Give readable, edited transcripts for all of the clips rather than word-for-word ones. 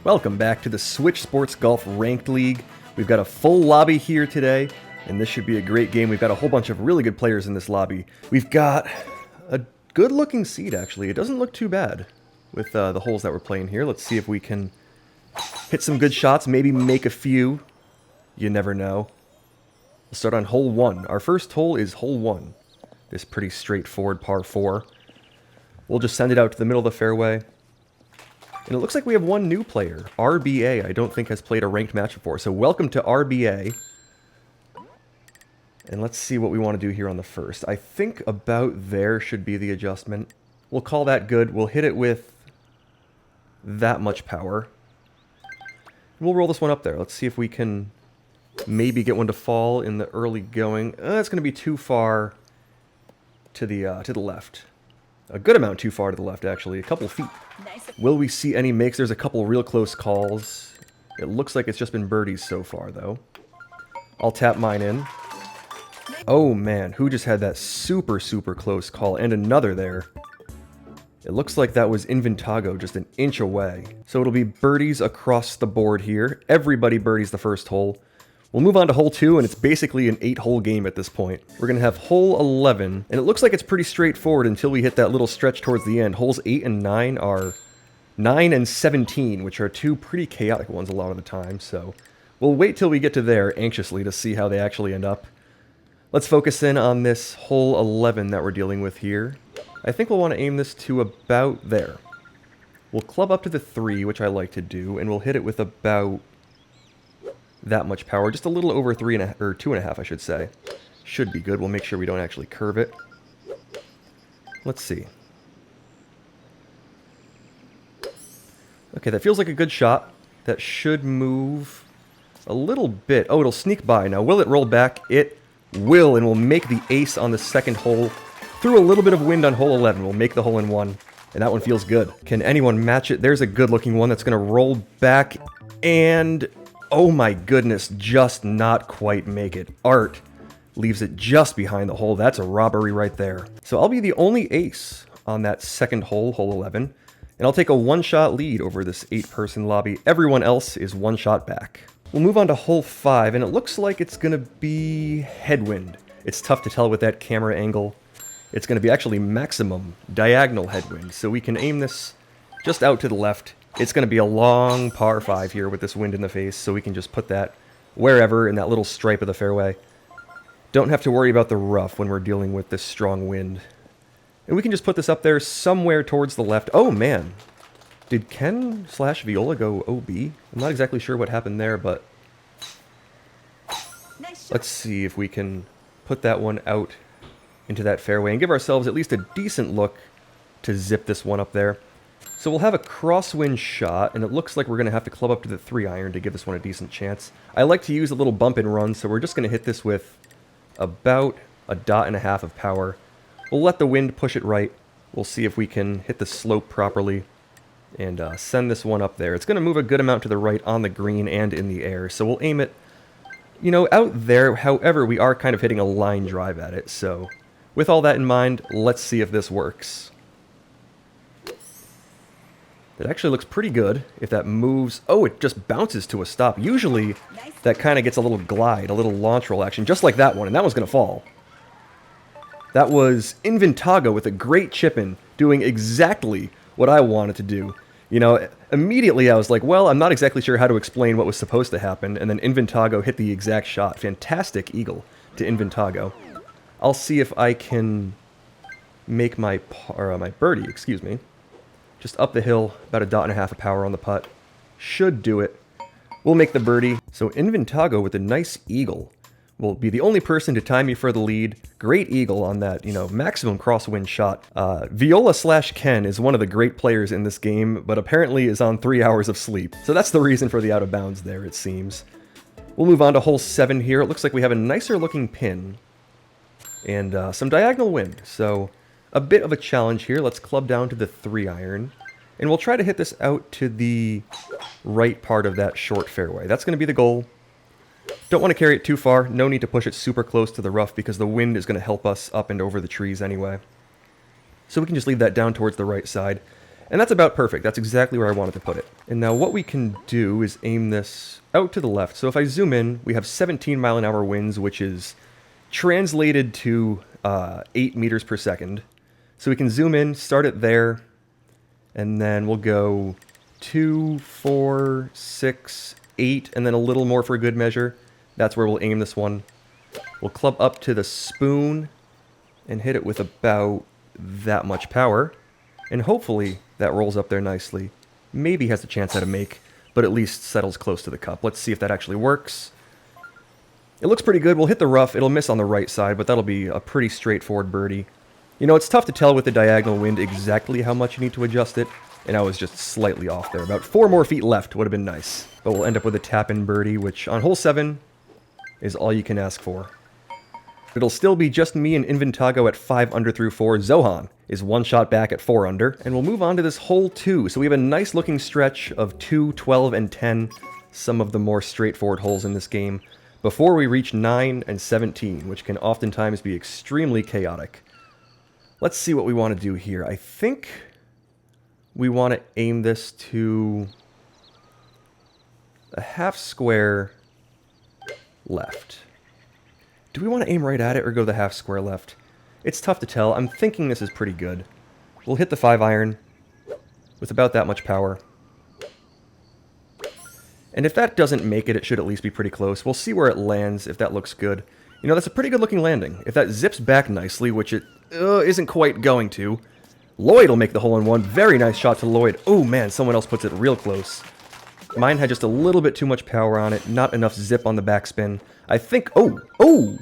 Welcome back to the Switch Sports Golf Ranked League. We've got a full lobby here today, and this should be a great game. We've got a whole bunch of really good players in this lobby. We've got a good-looking seed, actually. It doesn't look too bad with the holes that we're playing here. Let's see if we can hit some good shots, maybe make a few. You never know. We'll start on hole 1. Our first hole is hole 1. This pretty straightforward par 4. We'll just send it out to the middle of the fairway. And it looks like we have one new player. RBA, I don't think has played a ranked match before. So welcome to RBA. And let's see what we want to do here on the first. I think about there should be the adjustment. We'll call that good. We'll hit it with that much power. We'll roll this one up there. Let's see if we can maybe get one to fall in the early going. That's going to be too far to the left. A good amount too far to the left, actually. A couple feet. Nice. Will we see any makes? There's a couple real close calls. It looks like it's just been birdies so far, though. I'll tap mine in. Oh, man. Who just had that super close call? And another there. It looks like that was Inventago just an inch away. So it'll be birdies across the board here. Everybody birdies the first hole. We'll move on to hole 2, and it's basically an 8-hole game at this point. We're going to have hole 11, and it looks like it's pretty straightforward until we hit that little stretch towards the end. Holes 8 and 9 are 9 and 17, which are two pretty chaotic ones a lot of the time, so we'll wait till we get to there anxiously to see how they actually end up. Let's focus in on this hole 11 that we're dealing with here. I think we'll want to aim this to about there. We'll club up to the 3, which I like to do, and we'll hit it with about that much power, just a little over 3.5 or 2.5, I should say. Should be good. We'll make sure we don't actually curve it. Let's see. Okay, that feels like a good shot. That should move a little bit. Oh, it'll sneak by. Now, will it roll back? It will, and we'll make the ace on the second hole. Through a little bit of wind on hole 11. We'll make the hole in 1, and that one feels good. Can anyone match it? There's a good-looking one that's going to roll back, and oh my goodness, just not quite make it. Art leaves it just behind the hole. That's a robbery right there. So I'll be the only ace on that second hole, hole 11, and I'll take a one-shot lead over this 8-person lobby. Everyone else is one shot back. We'll move on to hole 5, and it looks like it's going to be headwind. It's tough to tell with that camera angle. It's going to be actually maximum diagonal headwind, so we can aim this just out to the left. It's going to be a long par 5 here with this wind in the face, so we can just put that wherever in that little stripe of the fairway. Don't have to worry about the rough when we're dealing with this strong wind. And we can just put this up there somewhere towards the left. Oh, man. Did Ken/Viola go OB? I'm not exactly sure what happened there, but let's see if we can put that one out into that fairway and give ourselves at least a decent look to zip this one up there. So we'll have a crosswind shot, and it looks like we're going to have to club up to the 3-iron to give this one a decent chance. I like to use a little bump and run, so we're just going to hit this with about 1.5 dots of power. We'll let the wind push it right. We'll see if we can hit the slope properly and send this one up there. It's going to move a good amount to the right on the green and in the air, so we'll aim it, you know, out there. However, we are kind of hitting a line drive at it, so with all that in mind, let's see if this works. It actually looks pretty good if that moves. Oh, it just bounces to a stop. Usually, that kind of gets a little glide, a little launch roll action, just like that one, and that one's going to fall. That was Inventago with a great chip-in, doing exactly what I wanted to do. You know, immediately I was like, well, I'm not exactly sure how to explain what was supposed to happen, and then Inventago hit the exact shot. Fantastic eagle to Inventago. I'll see if I can make my birdie, excuse me. Just up the hill, about 1.5 dots of power on the putt. Should do it. We'll make the birdie. So Inventago with a nice eagle will be the only person to tie me for the lead. Great eagle on that, you know, maximum crosswind shot. Viola/Ken is one of the great players in this game, but apparently is on 3 hours of sleep. So that's the reason for the out of bounds there, it seems. We'll move on to hole 7 here. It looks like we have a nicer looking pin and some diagonal wind. So a bit of a challenge here. Let's club down to the 3-iron. And we'll try to hit this out to the right part of that short fairway. That's going to be the goal. Don't want to carry it too far. No need to push it super close to the rough because the wind is going to help us up and over the trees anyway. So we can just leave that down towards the right side. And that's about perfect. That's exactly where I wanted to put it. And now what we can do is aim this out to the left. So if I zoom in, we have 17-mile-an-hour winds, which is translated to 8 meters per second. So we can zoom in, start it there, and then we'll go 2, 4, 6, 8, and then a little more for good measure. That's where we'll aim this one. We'll club up to the spoon and hit it with about that much power. And hopefully that rolls up there nicely. Maybe has a chance at a make, but at least settles close to the cup. Let's see if that actually works. It looks pretty good. We'll hit the rough. It'll miss on the right side, but that'll be a pretty straightforward birdie. You know, it's tough to tell with the diagonal wind exactly how much you need to adjust it, and I was just slightly off there. About 4 more feet left would have been nice. But we'll end up with a tap-in birdie, which on hole 7 is all you can ask for. It'll still be just me and Inventago at 5 under through 4. Zohan is 1 shot back at 4 under. And we'll move on to this hole 2. So we have a nice looking stretch of 2, 12, and 10. Some of the more straightforward holes in this game. Before we reach 9 and 17, which can oftentimes be extremely chaotic. Let's see what we want to do here. I think we want to aim this to a half square left. Do we want to aim right at it or go the half square left? It's tough to tell. I'm thinking this is pretty good. We'll hit the 5-iron with about that much power. And if that doesn't make it, it should at least be pretty close. We'll see where it lands, if that looks good. You know, that's a pretty good looking landing. If that zips back nicely, which it isn't quite going to, Lloyd will make the hole-in-one. Very nice shot to Lloyd. Oh man, someone else puts it real close. Mine had just a little bit too much power on it, not enough zip on the backspin. I think, oh!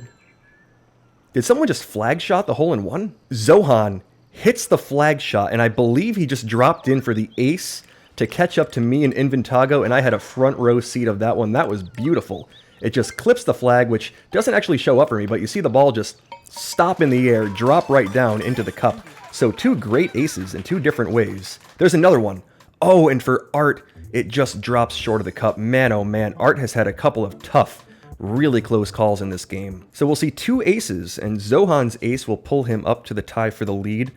Did someone just flag shot the hole-in-one? Zohan hits the flag shot, and I believe he just dropped in for the ace to catch up to me and Inventago, and I had a front row seat of that one. That was beautiful. It just clips the flag, which doesn't actually show up for me, but you see the ball just stop in the air, drop right down into the cup. So 2 great aces in 2 different ways. There's another one. Oh, and for Art, it just drops short of the cup. Man, oh man, Art has had a couple of tough, really close calls in this game. So we'll see 2 aces, and Zohan's ace will pull him up to the tie for the lead.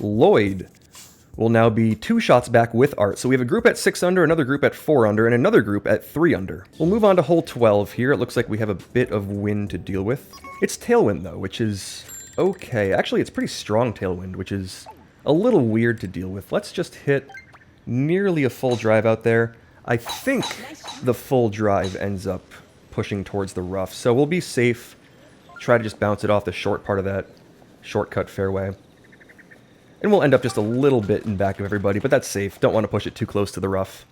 Lloyd will now be 2 shots back with Art. So we have a group at 6 under, another group at 4 under, and another group at 3 under. We'll move on to hole 12 here. It looks like we have a bit of wind to deal with. It's tailwind though, which is okay. Actually, it's pretty strong tailwind, which is a little weird to deal with. Let's just hit nearly a full drive out there. I think the full drive ends up pushing towards the rough, so we'll be safe. Try to just bounce it off the short part of that shortcut fairway. And we'll end up just a little bit in back of everybody, but that's safe. Don't want to push it too close to the rough.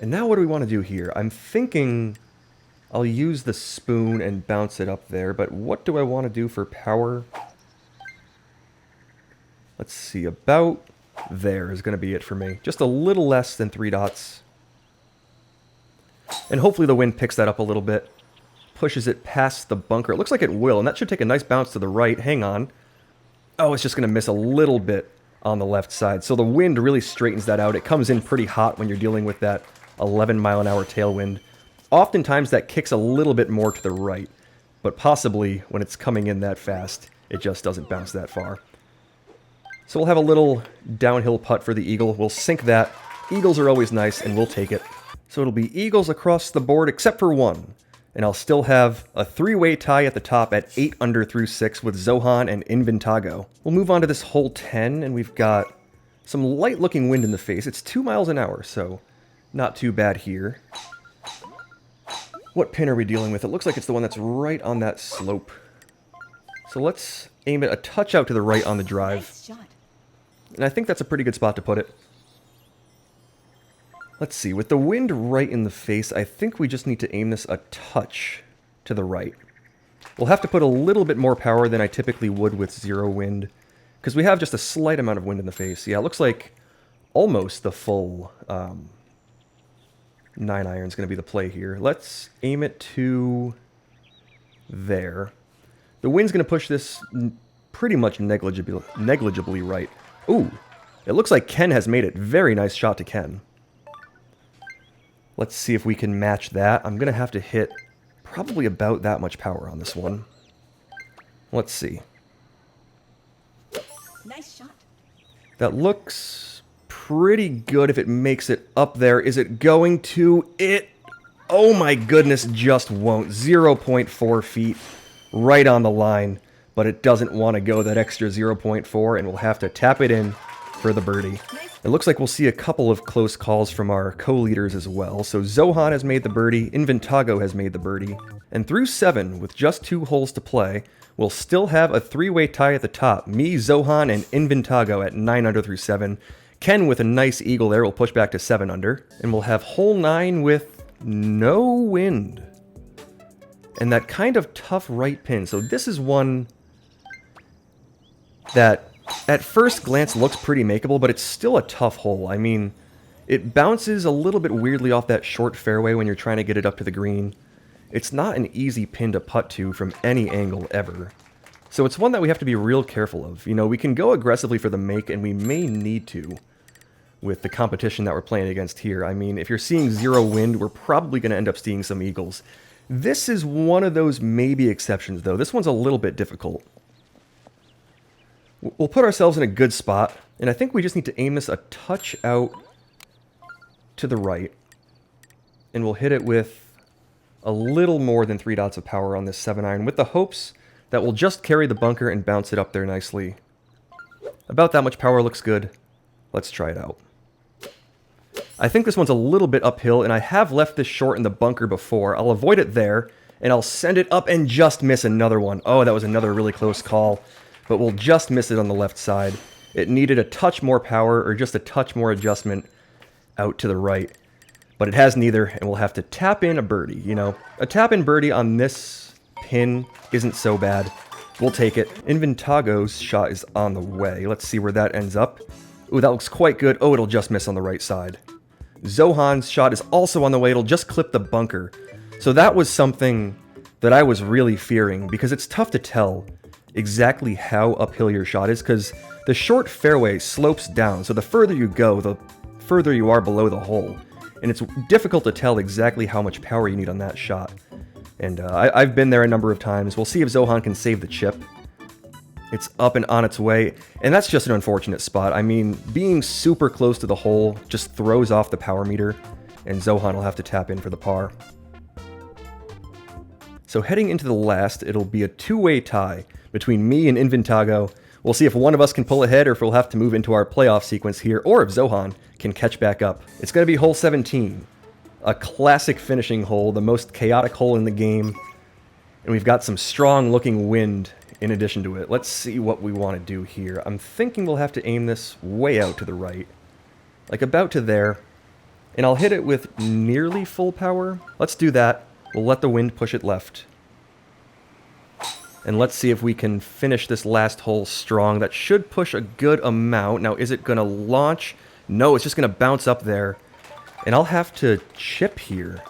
And now what do we want to do here? I'm thinking I'll use the spoon and bounce it up there, but what do I want to do for power? Let's see, about there is going to be it for me. Just a little less than 3 dots. And hopefully the wind picks that up a little bit. Pushes it past the bunker. It looks like it will, and that should take a nice bounce to the right. Hang on. Oh, it's just going to miss a little bit on the left side. So the wind really straightens that out. It comes in pretty hot when you're dealing with that 11-mile-an-hour tailwind. Oftentimes that kicks a little bit more to the right, but possibly when it's coming in that fast, it just doesn't bounce that far. So we'll have a little downhill putt for the eagle. We'll sink that. Eagles are always nice, and we'll take it. So it'll be eagles across the board except for one. And I'll still have a 3-way tie at the top at 8 under through 6 with Zohan and Inventago. We'll move on to this hole 10, and we've got some light-looking wind in the face. It's 2 miles an hour, so not too bad here. What pin are we dealing with? It looks like it's the one that's right on that slope. So let's aim it a touch out to the right on the drive. Nice shot. And I think that's a pretty good spot to put it. Let's see, with the wind right in the face, I think we just need to aim this a touch to the right. We'll have to put a little bit more power than I typically would with 0 wind, because we have just a slight amount of wind in the face. Yeah, it looks like almost the full 9-iron is going to be the play here. Let's aim it to there. The wind's going to push this pretty much negligibly right. Ooh, it looks like Ken has made it. Very nice shot to Ken. Let's see if we can match that. I'm going to have to hit probably about that much power on this one. Let's see. Nice shot. That looks pretty good if it makes it up there. Is it going to? It, oh my goodness, just won't. 0.4 feet right on the line, but it doesn't want to go that extra 0.4, and we'll have to tap it in for the birdie. It looks like we'll see a couple of close calls from our co-leaders as well. So Zohan has made the birdie, Inventago has made the birdie, and through 7, with just 2 holes to play, we'll still have a 3-way tie at the top. Me, Zohan, and Inventago at 9 under through 7. Ken with a nice eagle there will push back to 7 under, and we'll have hole 9 with no wind. And that kind of tough right pin. So this is one that at first glance looks pretty makeable, but it's still a tough hole. I mean, it bounces a little bit weirdly off that short fairway when you're trying to get it up to the green. It's not an easy pin to putt to from any angle ever. So it's one that we have to be real careful of. You know, we can go aggressively for the make, and we may need to with the competition that we're playing against here. I mean, if you're seeing 0 wind, we're probably going to end up seeing some eagles. This is one of those maybe exceptions, though. This one's a little bit difficult. We'll put ourselves in a good spot, and I think we just need to aim this a touch out to the right, and we'll hit it with a little more than 3 dots of power on this 7-iron, with the hopes that we'll just carry the bunker and bounce it up there nicely. About that much power looks good. Let's try it out. I think this one's a little bit uphill, and I have left this short in the bunker before. I'll avoid it there, and I'll send it up and just miss another one. Oh, that was another really close call. But we'll just miss it on the left side. It needed a touch more power, or just a touch more adjustment out to the right. But it has neither, and we'll have to tap in a birdie, you know. A tap-in birdie on this pin isn't so bad. We'll take it. Inventago's shot is on the way. Let's see where that ends up. Ooh, that looks quite good. Oh, it'll just miss on the right side. Zohan's shot is also on the way. It'll just clip the bunker. So that was something that I was really fearing, because it's tough to tell exactly how uphill your shot is, because the short fairway slopes down, so the further you go, the further you are below the hole, and it's difficult to tell exactly how much power you need on that shot. And I've been there a number of times. We'll see if Zohan can save the chip. It's up and on its way, and that's just an unfortunate spot. I mean, being super close to the hole just throws off the power meter, and Zohan will have to tap in for the par. So heading into the last, it'll be a 2-way tie between me and Inventago. We'll see if one of us can pull ahead, or if we'll have to move into our playoff sequence here, or if Zohan can catch back up. It's going to be hole 17. A classic finishing hole, the most chaotic hole in the game. And we've got some strong looking wind in addition to it. Let's see what we want to do here. I'm thinking we'll have to aim this way out to the right. Like about to there. And I'll hit it with nearly full power. Let's do that. We'll let the wind push it left. And let's see if we can finish this last hole strong. That should push a good amount. Now, is it going to launch? No, it's just going to bounce up there. And I'll have to chip here.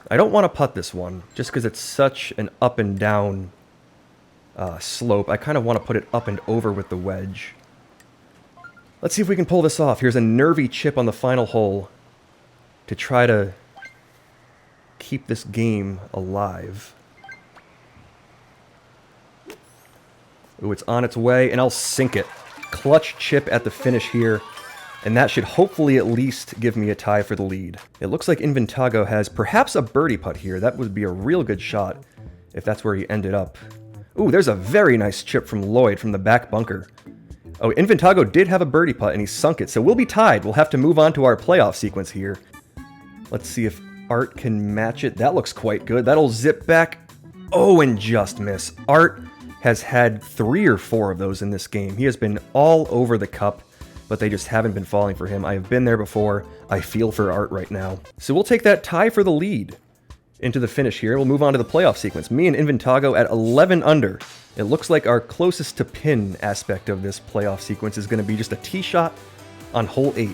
I don't want to putt this one, just because it's such an up and down slope. I kind of want to put it up and over with the wedge. Let's see if we can pull this off. Here's a nervy chip on the final hole to try to keep this game alive. Ooh, it's on its way, and I'll sink it. Clutch chip at the finish here, and that should hopefully at least give me a tie for the lead. It looks like Inventago has perhaps a birdie putt here. That would be a real good shot if that's where he ended up. Ooh, there's a very nice chip from Lloyd from the back bunker. Oh, Inventago did have a birdie putt, and he sunk it, so we'll be tied. We'll have to move on to our playoff sequence here. Let's see if Art can match it. That looks quite good. That'll zip back. Oh, and just miss. Art has had 3 or 4 of those in this game. He has been all over the cup, but they just haven't been falling for him. I have been there before. I feel for Art right now. So we'll take that tie for the lead into the finish here. We'll move on to the playoff sequence. Me and Inventago at 11 under. It looks like our closest to pin aspect of this playoff sequence is going to be just a tee shot on hole 8.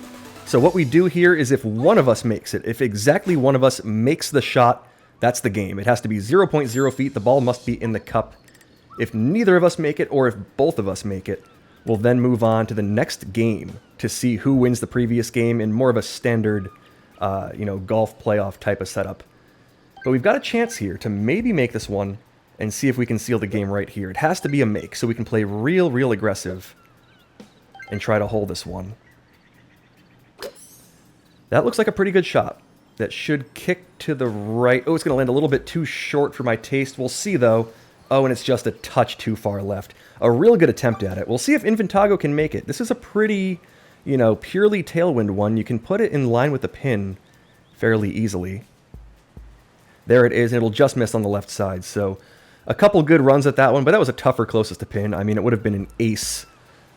So what we do here is if one of us makes it, if exactly one of us makes the shot, that's the game. It has to be 0.0 feet. The ball must be in the cup. If neither of us make it, or if both of us make it, we'll then move on to the next game to see who wins the previous game in more of a standard, golf playoff type of setup. But we've got a chance here to maybe make this one and see if we can seal the game right here. It has to be a make, so we can play real aggressive. and try to hole this one. That looks like a pretty good shot. That should kick to the right. Oh, it's going to land a little bit too short for my taste. We'll see, though. Oh, and it's just a touch too far left. A real good attempt at it. We'll see if Infantago can make it. This is a pretty, you know, purely tailwind one. You can put it in line with the pin fairly easily. There it is. It'll just miss on the left side. So a couple good runs at that one, but that was a tougher closest to pin. I mean, it would have been an ace,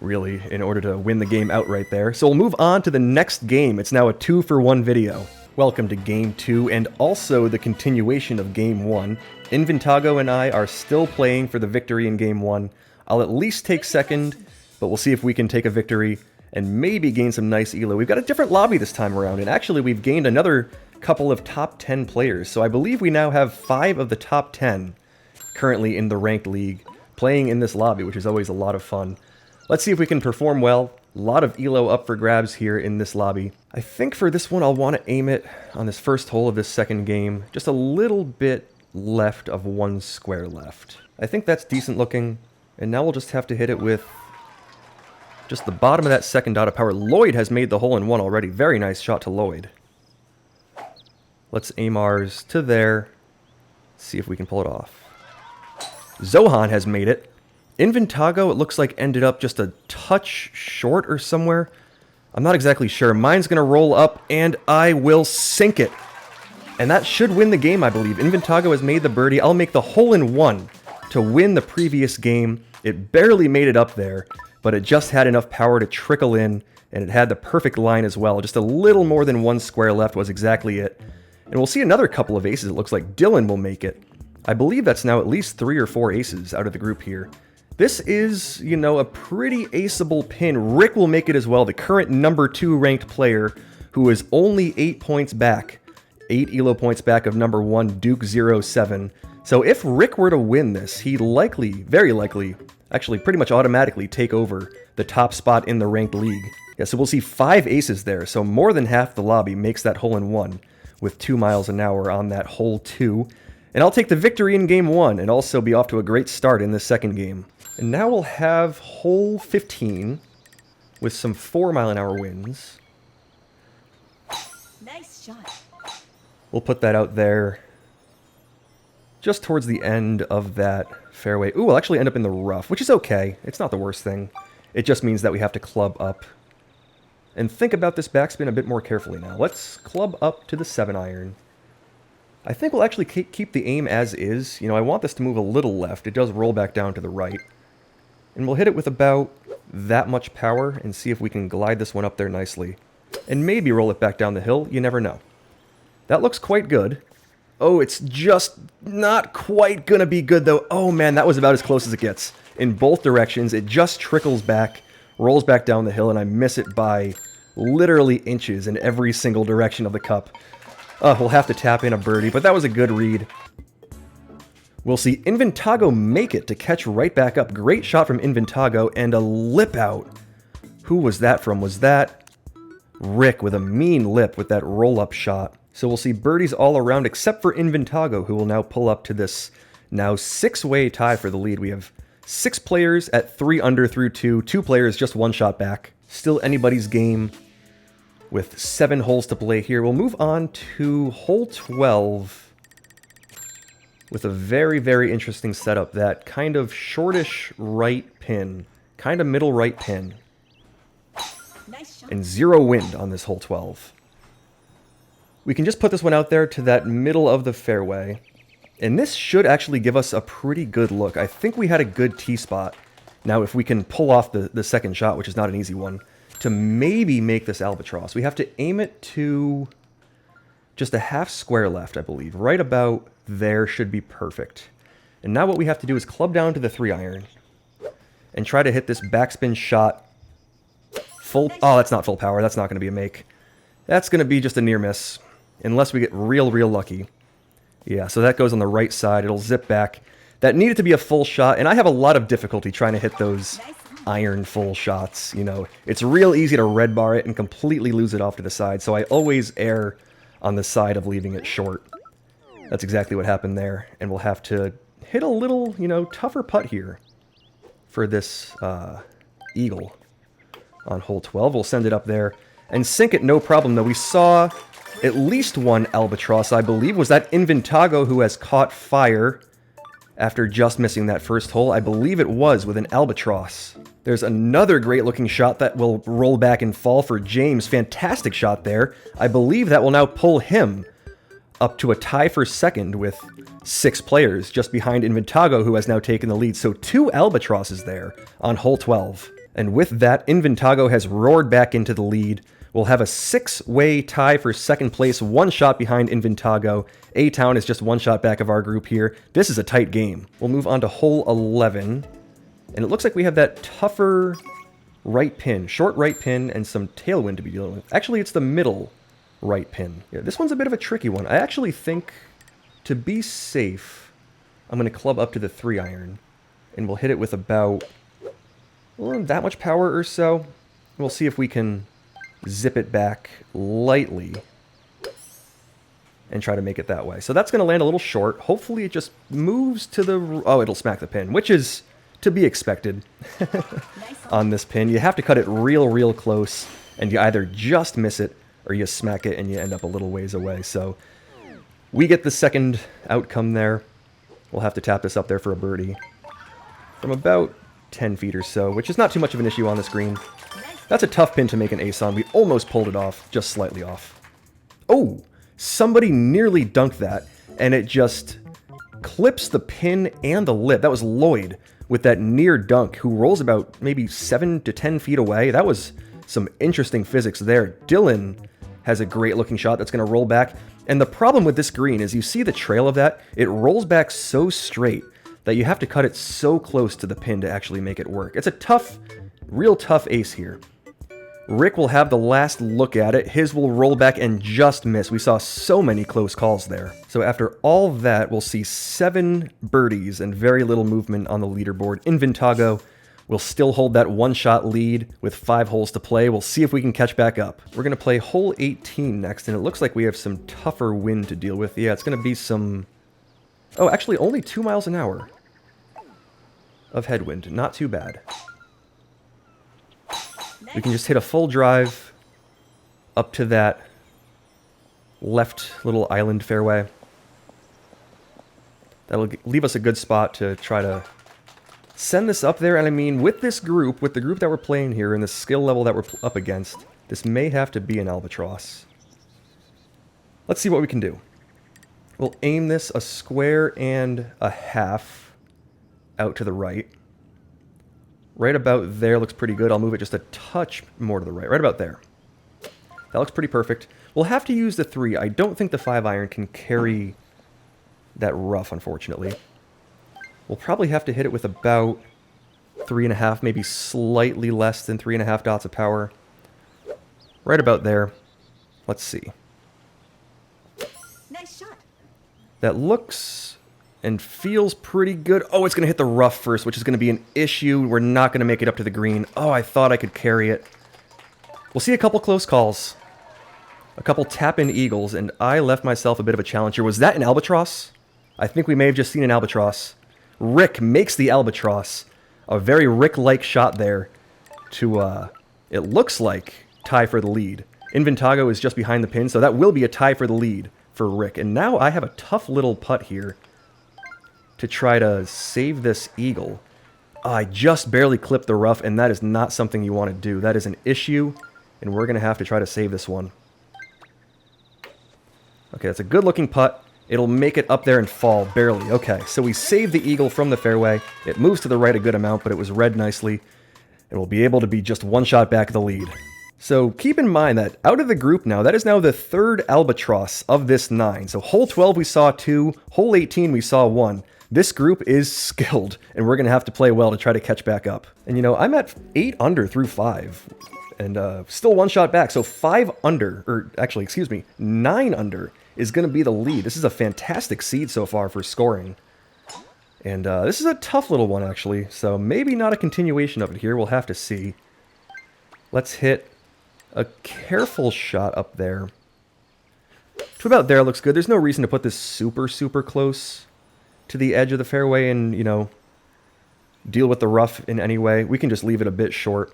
really, in order to win the game outright there. So we'll move on to the next game. It's now a 2-for-1 video. Welcome to Game 2, and also the continuation of Game 1. Infantago and I are still playing for the victory in Game 1. I'll at least take second, but we'll see if we can take a victory and maybe gain some nice elo. We've got a different lobby this time around, and actually we've gained another couple of top 10 players. So I believe we now have 5 of the top 10 currently in the ranked league playing in this lobby, which is always a lot of fun. Let's see if we can perform well. A lot of elo up for grabs here in this lobby. I think for this one I'll want to aim it on this first hole of this second game. Just a little bit left of 1 square left. I think that's decent looking. And now we'll just have to hit it with just the bottom of that second dot of power. Lloyd has made the hole-in-one already. Very nice shot to Lloyd. Let's aim ours to there. See if we can pull it off. Zohan has made it. Infantago, it looks like, ended up just a touch short or somewhere. I'm not exactly sure. Mine's going to roll up, and I will sink it. And that should win the game, I believe. Infantago has made the birdie. I'll make the hole-in-one to win the previous game. It barely made it up there, but it just had enough power to trickle in, and it had the perfect line as well. Just a little more than 1 square left was exactly it. And we'll see another couple of aces. It looks like Dylan will make it. I believe that's now at least 3 or 4 aces out of the group here. This is, you know, a pretty aceable pin. Rick will make it as well, the current number 2 ranked player, who is only 8 points back. 8 elo points back of number 1, Duke07. So if Rick were to win this, he'd likely, very likely, actually pretty much automatically take over the top spot in the ranked league. Yeah, so we'll see 5 aces there, so more than half the lobby makes that hole-in-one with 2 miles an hour on that hole 2. And I'll take the victory in game 1 and also be off to a great start in this second game. And now we'll have hole 15 with some 4-mile-an-hour winds. Nice shot. We'll put that out there just towards the end of that fairway. Ooh, we'll actually end up in the rough, which is okay. It's not the worst thing. It just means that we have to club up. And think about this backspin a bit more carefully now. Let's club up to the 7-iron. I think we'll actually keep the aim as is. You know, I want this to move a little left. It does roll back down to the right. And we'll hit it with about that much power and see if we can glide this one up there nicely. And maybe roll it back down the hill. You never know. That looks quite good. Oh, it's just not quite gonna be good, though. Oh, man, that was about as close as it gets. In both directions, it just trickles back, rolls back down the hill, and I miss it by literally inches in every single direction of the cup. We'll have to tap in a birdie, but that was a good read. We'll see Infantago make it to catch right back up. Great shot from Infantago, and a lip out. Who was that from? Was that Rick with a mean lip with that roll-up shot? So we'll see birdies all around except for Infantago, who will now pull up to this now 6-way tie for the lead. We have 6 players at 3 under through 2. 2 players just 1 shot back. Still anybody's game with 7 holes to play here. We'll move on to hole 12 with a very, very interesting setup. That kind of shortish right pin. Kind of middle right pin. Nice shot. And 0 wind on this hole 12. We can just put this one out there to that middle of the fairway. And this should actually give us a pretty good look. I think we had a good tee spot. Now, if we can pull off the second shot, which is not an easy one, to maybe make this albatross, we have to aim it to just a half square left, I believe. Right about there should be perfect. And now what we have to do is club down to the 3-iron and try to hit this backspin shot full... Oh, that's not full power. That's not going to be a make. That's going to be just a near miss. Unless we get real, real lucky. Yeah, so that goes on the right side. It'll zip back. That needed to be a full shot, and I have a lot of difficulty trying to hit those iron full shots. You know, it's real easy to red bar it and completely lose it off to the side, so I always err on the side of leaving it short. That's exactly what happened there, and we'll have to hit a little, you know, tougher putt here for this eagle. on hole 12. We'll send it up there and sink it no problem, though. We saw at least one albatross, I believe. Was that Inventago who has caught fire after just missing that first hole? I believe it was with an albatross. There's another great-looking shot that will roll back and fall for James. Fantastic shot there. I believe that will now pull him up to a tie for second with 6 players, just behind Inventago, who has now taken the lead. So 2 albatrosses there on hole 12. And with that, Inventago has roared back into the lead. We'll have a 6-way tie for second place, 1 shot behind Inventago. A-Town is just 1 shot back of our group here. This is a tight game. We'll move on to hole 11. And it looks like we have that tougher right pin, short right pin, and some tailwind to be dealing with. Actually, it's the middle right pin. Yeah, this one's a bit of a tricky one. I actually think, to be safe, I'm going to club up to the 3-iron. And we'll hit it with about, well, that much power or so. We'll see if we can zip it back lightly and try to make it that way. So that's going to land a little short. Hopefully it just moves to the... Oh, it'll smack the pin, which is to be expected on this pin. You have to cut it real close, and you either just miss it or you smack it and you end up a little ways away. So we get the second outcome there. We'll have to tap this up there for a birdie from about 10 feet or so, which is not too much of an issue on this green. That's a tough pin to make an ace on. We almost pulled it off, just slightly off. Oh, somebody nearly dunked that, and it just clips the pin and the lip. That was Lloyd with that near dunk, who rolls about maybe 7 to 10 feet away. That was some interesting physics there. Dylan has a great looking shot that's going to roll back. And the problem with this green is you see the trail of that. It rolls back so straight that you have to cut it so close to the pin to actually make it work. It's a tough, real tough ace here. Rick will have the last look at it. His will roll back and just miss. We saw so many close calls there. So after all that, we'll see 7 birdies and very little movement on the leaderboard. Inventago will still hold that 1-shot lead with 5 holes to play. We'll see if we can catch back up. We're going to play hole 18 next, and it looks like we have some tougher wind to deal with. Yeah, it's going to be some... Oh, actually only 2 miles an hour of headwind. Not too bad. We can just hit a full drive up to that left little island fairway. That'll leave us a good spot to try to send this up there. And I mean, with this group, with the group that we're playing here and the skill level that we're up against, this may have to be an albatross. Let's see what we can do. We'll aim this a square and a half out to the right. Right about there looks pretty good. I'll move it just a touch more to the right. Right about there. That looks pretty perfect. We'll have to use the 3. I don't think the 5-iron can carry that rough, unfortunately. We'll probably have to hit it with about 3.5, maybe slightly less than 3.5 dots of power. Right about there. Let's see. Nice shot. That looks and feels pretty good. Oh, it's going to hit the rough first, which is going to be an issue. We're not going to make it up to the green. Oh, I thought I could carry it. We'll see a couple close calls. A couple tap-in eagles, and I left myself a bit of a challenge here. Was that an albatross? I think we may have just seen an albatross. Rick makes the albatross. A very Rick-like shot there to, it looks like, tie for the lead. Inventago is just behind the pin, so that will be a tie for the lead for Rick. And now I have a tough little putt here to try to save this eagle. I just barely clipped the rough, and that is not something you want to do. That is an issue, and we're going to have to try to save this one. Okay, that's a good-looking putt. It'll make it up there and fall, barely. Okay, so we save the eagle from the fairway. It moves to the right a good amount, but it was read nicely. And we'll be able to be just 1 shot back of the lead. So keep in mind that out of the group now, that is now the 3rd albatross of this 9. So hole 12 we saw 2, hole 18 we saw 1. This group is skilled, and we're going to have to play well to try to catch back up. And you know, I'm at 8 under through 5, and still 1 shot back. So 5 under, or actually, excuse me, 9 under is going to be the lead. This is a fantastic seed so far for scoring. And this is a tough little one, actually, so maybe not a continuation of it here. We'll have to see. Let's hit a careful shot up there. To about there looks good. There's no reason to put this super close to the edge of the fairway and, you know, deal with the rough in any way. We can just leave it a bit short.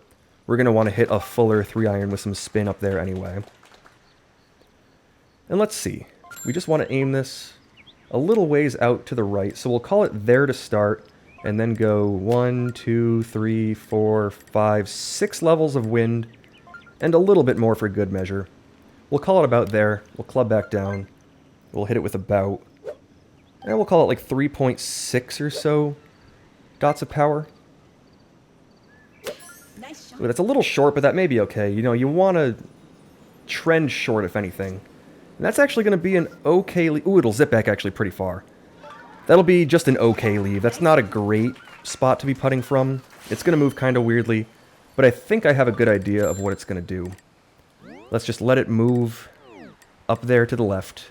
we're going to want to hit a fuller 3-iron with some spin up there anyway. And let's see. We just want to aim this a little ways out to the right. So we'll call it there to start, and then go 1, 2, 3, 4, 5, 6 levels of wind, and a little bit more for good measure. We'll call it about there. We'll club back down. We'll hit it with about, and we'll call it like 3.6 or so dots of power. Nice shot. Ooh, that's a little short, but that may be okay. You know, you want to trend short, if anything. And that's actually going to be an okay leave. Ooh, it'll zip back actually pretty far. That'll be just an okay leave. That's not a great spot to be putting from. It's going to move kind of weirdly, but I think I have a good idea of what it's going to do. Let's just let it move up there to the left.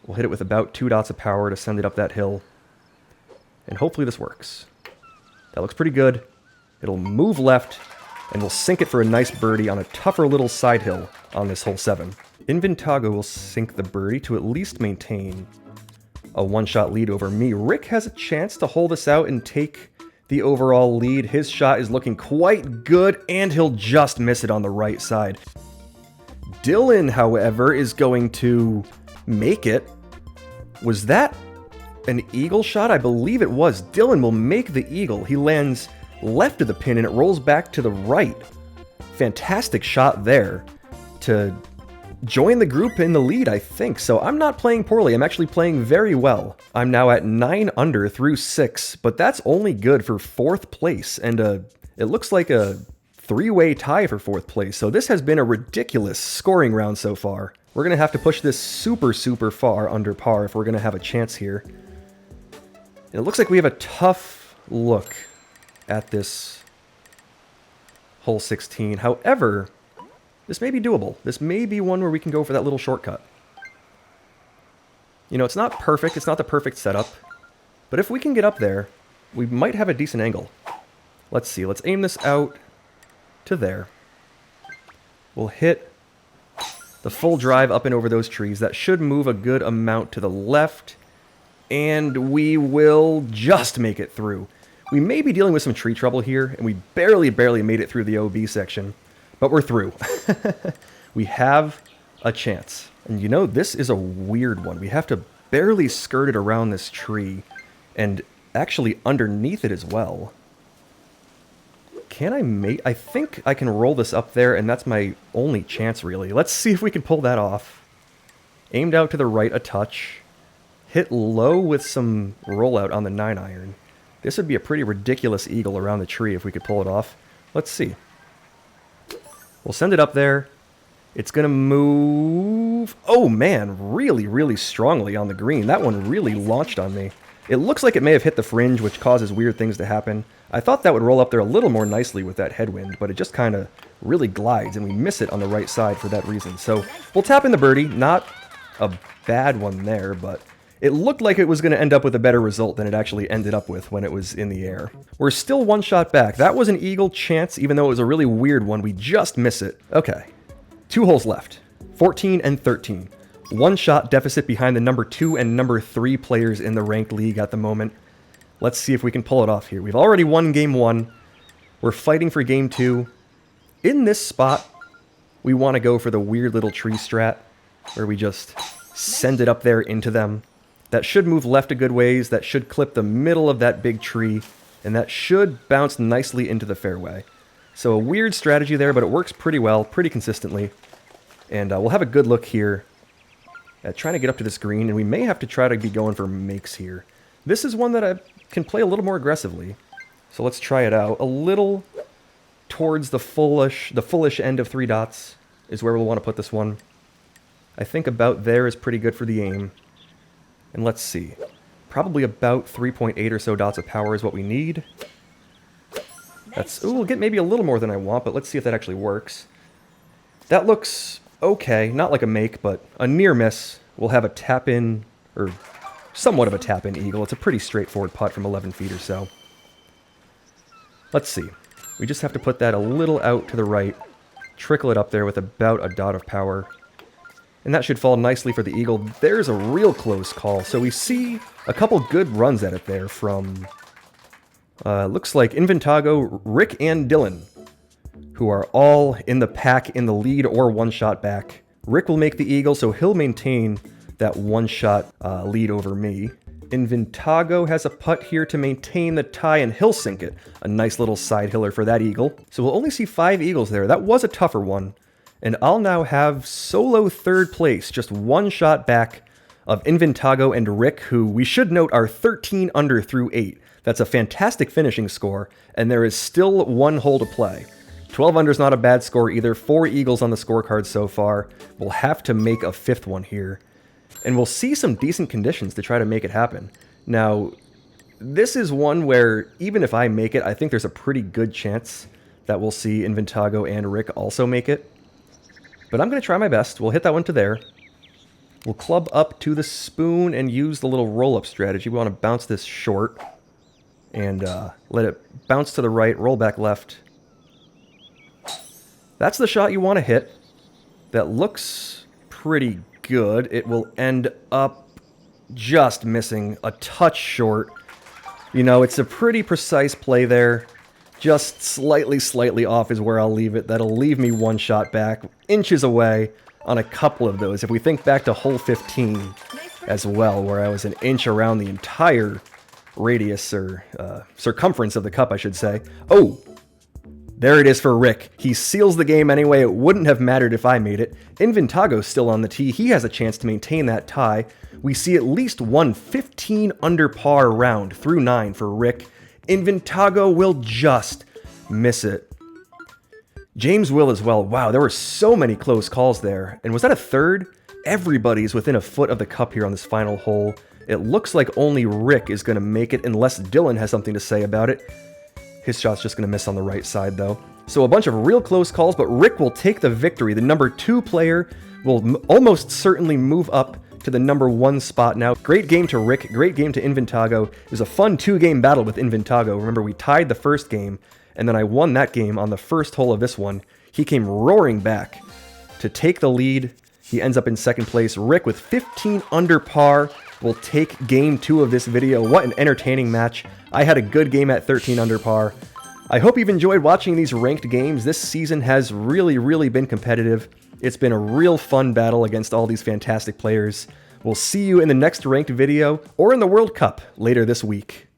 We'll hit it with about 2 dots of power to send it up that hill. And hopefully this works. That looks pretty good. It'll move left, and we'll sink it for a nice birdie on a tougher little side hill on this hole 7. Inventago will sink the birdie to at least maintain a one-shot lead over me. Rick has a chance to hold this out and take the overall lead. His shot is looking quite good, and he'll just miss it on the right side. Dylan, however, is going to make it. Was that an eagle shot? I believe it was. Dylan will make the eagle. He lands left of the pin, and it rolls back to the right. Fantastic shot there to join the group in the lead, I think. So I'm not playing poorly. I'm actually playing very well. I'm now at 9 under through 6, but that's only good for 4th place, and it looks like a 3-way tie for 4th place. So this has been a ridiculous scoring round so far. We're going to have to push this super, super far under par if we're going to have a chance here. And it looks like we have a tough look at this hole 16. However, this may be doable. This may be one where we can go for that little shortcut. You know, it's not perfect. It's not the perfect setup. But if we can get up there, we might have a decent angle. Let's see. Let's aim this out to there. We'll hit the full drive up and over those trees. That should move a good amount to the left. And we will just make it through. We may be dealing with some tree trouble here, and we barely made it through the OB section. But we're through. We have a chance. And you know, this is a weird one. We have to barely skirt it around this tree, and actually underneath it as well. Can I make... I think I can roll this up there, and that's my only chance, really. Let's see if we can pull that off. Aimed out to the right a touch. Hit low with some rollout on the 9-iron. This would be a pretty ridiculous eagle around the tree if we could pull it off. Let's see. We'll send it up there. It's going to move... Oh, man, really strongly on the green. That one really launched on me. It looks like it may have hit the fringe, which causes weird things to happen. I thought that would roll up there a little more nicely with that headwind, but it just kind of really glides, and we miss it on the right side for that reason. So we'll tap in the birdie. Not a bad one there, but it looked like it was going to end up with a better result than it actually ended up with when it was in the air. We're still one shot back. That was an eagle chance, even though it was a really weird one. We just miss it. Okay, 2 holes left, 14 and 13. 1 shot deficit behind the number 2 and number 3 players in the ranked league at the moment. Let's see if we can pull it off here. We've already won game 1. We're fighting for game 2. In this spot, we want to go for the weird little tree strat, where we just send it up there into them. That should move left a good ways. That should clip the middle of that big tree, and that should bounce nicely into the fairway. So a weird strategy there, but it works pretty well, pretty consistently. And we'll have a good look here at trying to get up to this green, and we may have to try to be going for makes here. This is one that I can play a little more aggressively. So let's try it out. A little towards the fullish end of 3 dots is where we'll want to put this one. I think about there is pretty good for the aim. And let's see. Probably about 3.8 or so dots of power is what we need. That's, ooh, we'll get maybe a little more than I want, but let's see if that actually works. That looks okay. Not like a make, but a near miss. We'll have a tap-in, or somewhat of a tap-in eagle. It's a pretty straightforward putt from 11 feet or so. Let's see. We just have to put that a little out to the right. Trickle it up there with about a dot of power. And that should fall nicely for the eagle. There's a real close call. So we see a couple good runs at it there from, looks like Inventago, Rick, and Dylan. who are all in the pack in the lead or one shot back. Rick will make the eagle, so he'll maintain that one shot lead over me. Inventago has a putt here to maintain the tie, and he'll sink it. A nice little side hiller for that eagle. So we'll only see 5 eagles there. That was a tougher one. And I'll now have solo third place, just one shot back of Inventago and Rick, who we should note are 13 under through 8. That's a fantastic finishing score, and there is still 1 hole to play. 12 under is not a bad score either. 4 eagles on the scorecard so far. We'll have to make a 5th one here. And we'll see some decent conditions to try to make it happen. Now, this is one where even if I make it, I think there's a pretty good chance that we'll see Inventago and Rick also make it. But I'm going to try my best. We'll hit that one to there. We'll club up to the spoon and use the little roll-up strategy. We want to bounce this short and let it bounce to the right, roll back left. That's the shot you want to hit. That looks pretty good. It will end up just missing a touch short. You know, it's a pretty precise play there. Just slightly off is where I'll leave it. That'll leave me one shot back, inches away on a couple of those. If we think back to hole 15 as well, where I was an inch around the entire radius, or circumference of the cup, I should say. Oh! There it is for Rick. He seals the game anyway. It wouldn't have mattered if I made it. Inventago's still on the tee. He has a chance to maintain that tie. We see at least one 15 under par round through 9 for Rick. Inventago will just miss it. James will as well. Wow, there were so many close calls there. And was that a third? Everybody's within a foot of the cup here on this final hole. It looks like only Rick is going to make it unless Dylan has something to say about it. His shot's just going to miss on the right side, though. So a bunch of real close calls, but Rick will take the victory. The number 2 player will almost certainly move up to the number 1 spot now. Great game to Rick, great game to Inventago. It was a fun 2-game battle with Inventago. Remember, we tied the first game, and then I won that game on the first hole of this one. He came roaring back to take the lead. He ends up in second place. Rick, with 15 under par, will take game 2 of this video. What an entertaining match. I had a good game at 13 under par. I hope you've enjoyed watching these ranked games. This season has really been competitive. It's been a real fun battle against all these fantastic players. We'll see you in the next ranked video or in the World Cup later this week.